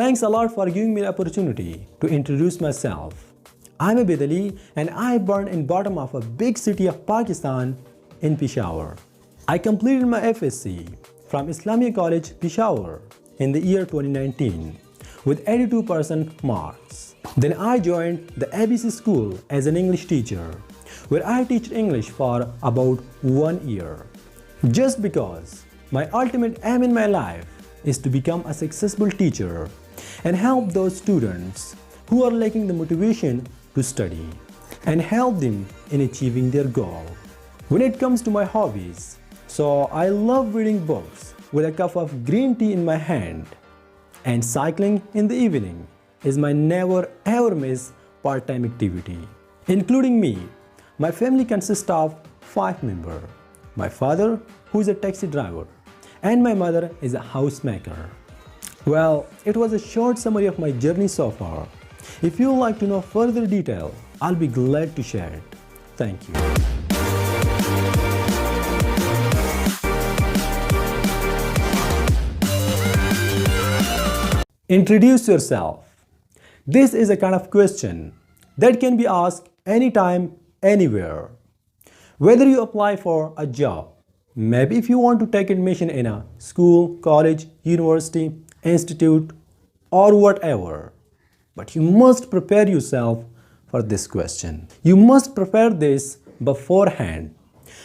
Thanks a lot for giving me the opportunity to introduce myself. I'm Abid Ali and I born in bottom of a big city of Pakistan in Peshawar. I completed my FSc from Islamia College, Peshawar in the year 2019 with 82% marks. Then I joined the ABC school as an English teacher where I teach English for about 1 year. Just because my ultimate aim in my life is to become a successful teacher and help those students who are lacking the motivation to study and help them in achieving their goal. When it comes to my hobbies, so I love reading books with a cup of green tea in my hand, and cycling in the evening is my never ever miss part-time activity. Including me, my family consists of 5 members. My father, who is a taxi driver, and my mother is a housemaker. Well, it was a short summary of my journey so far. If you would like to know further detail, I'll be glad to share it. Thank you. Introduce yourself. This is a kind of question that can be asked anytime, anywhere. Whether you apply for a job, maybe if you want to take admission in a school, college, university, institute, or whatever. But you must prepare yourself for this question. You must prepare this beforehand.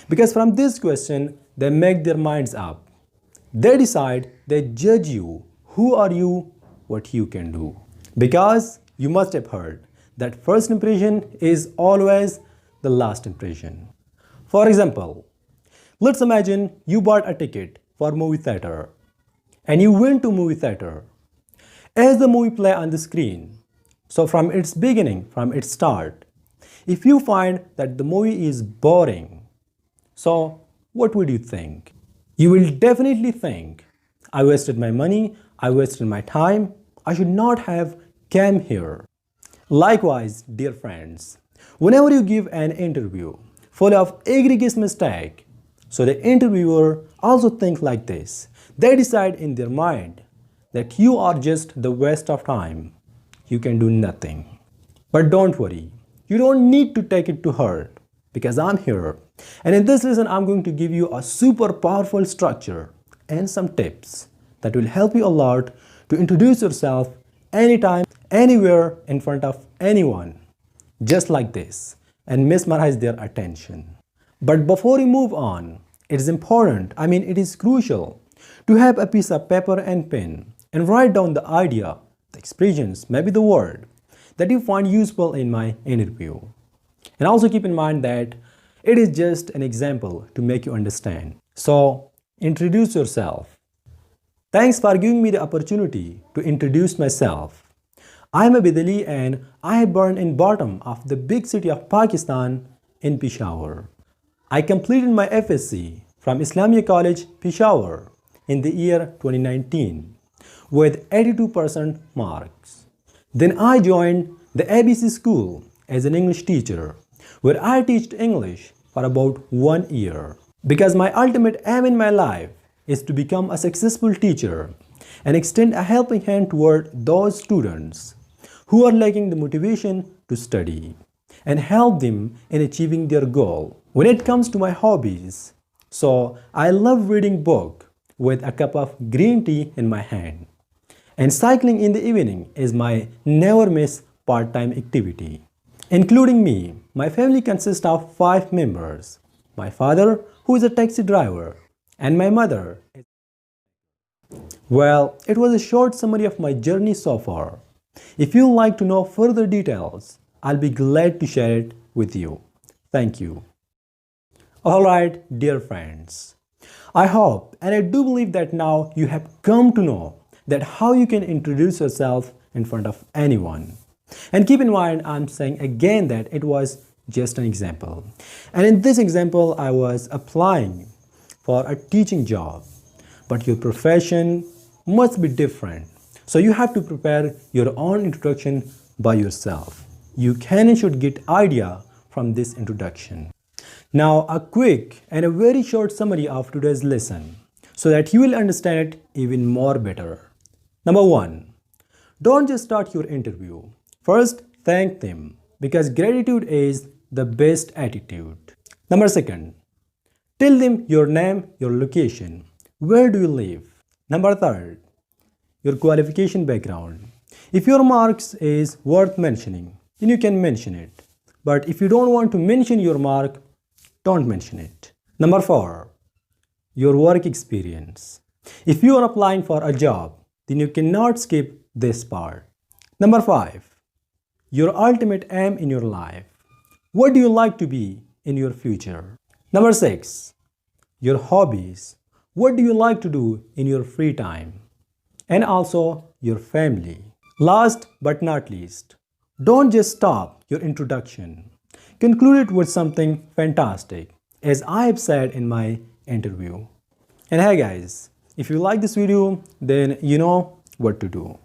Because from this question, they make their minds up. They decide, they judge you. Who are you? What you can do. Because you must have heard that first impression is always the last impression. For example, let's imagine you bought a ticket for movie theater and you went to movie theater. As the movie play on the screen, so from its beginning, from its start, if you find that the movie is boring, so what would you think? You will definitely think, I wasted my money, I wasted my time, I should not have came here. Likewise, dear friends, whenever you give an interview full of egregious mistake, so the interviewer also thinks like this. They decide in their mind that you are just the waste of time. You can do nothing. But don't worry. You don't need to take it to heart because I'm here. And in this lesson, I'm going to give you a super powerful structure and some tips that will help you a lot to introduce yourself anytime, anywhere in front of anyone. Just like this. And mesmerize their attention. But before we move on, it is important, it is crucial to have a piece of paper and pen and write down the idea, the expressions, maybe the word that you find useful in my interview. And also keep in mind that it is just an example to make you understand. So, introduce yourself. Thanks for giving me the opportunity to introduce myself. I am Abid Ali and I am born in bottom of the big city of Pakistan in Peshawar. I completed my FSc from Islamia College, Peshawar in the year 2019 with 82% marks. Then I joined the ABC school as an English teacher where I taught English for about 1 year. Because my ultimate aim in my life is to become a successful teacher and extend a helping hand toward those students who are lacking the motivation to study and help them in achieving their goal. When it comes to my hobbies, so I love reading book with a cup of green tea in my hand. And cycling in the evening is my never miss part-time activity. Including me, my family consists of 5 members. My father, who is a taxi driver, and my mother. Well, it was a short summary of my journey so far. If you would like to know further details, I'll be glad to share it with you. Thank you. Alright, dear friends. I hope and I do believe that now you have come to know that how you can introduce yourself in front of anyone. And keep in mind, I'm saying again that it was just an example. And in this example, I was applying for a teaching job. But your profession must be different. So you have to prepare your own introduction by yourself. You can and should get idea from this introduction. Now a quick and a very short summary of today's lesson so that you will understand it even more better. Number 1. Don't just start your interview. First, thank them because gratitude is the best attitude. Number second, tell them your name, your location. Where do you live? Number third, your qualification background. If your marks is worth mentioning, then you can mention it. But if you don't want to mention your mark, don't mention it. Number 4, your work experience. If you are applying for a job, then you cannot skip this part. Number 5, your ultimate aim in your life. What do you like to be in your future? Number 6, your hobbies. What do you like to do in your free time? And also your family. Last but not least, don't just stop your introduction. Conclude it with something fantastic, as I have said in my interview. And hey guys, if you like this video, then you know what to do.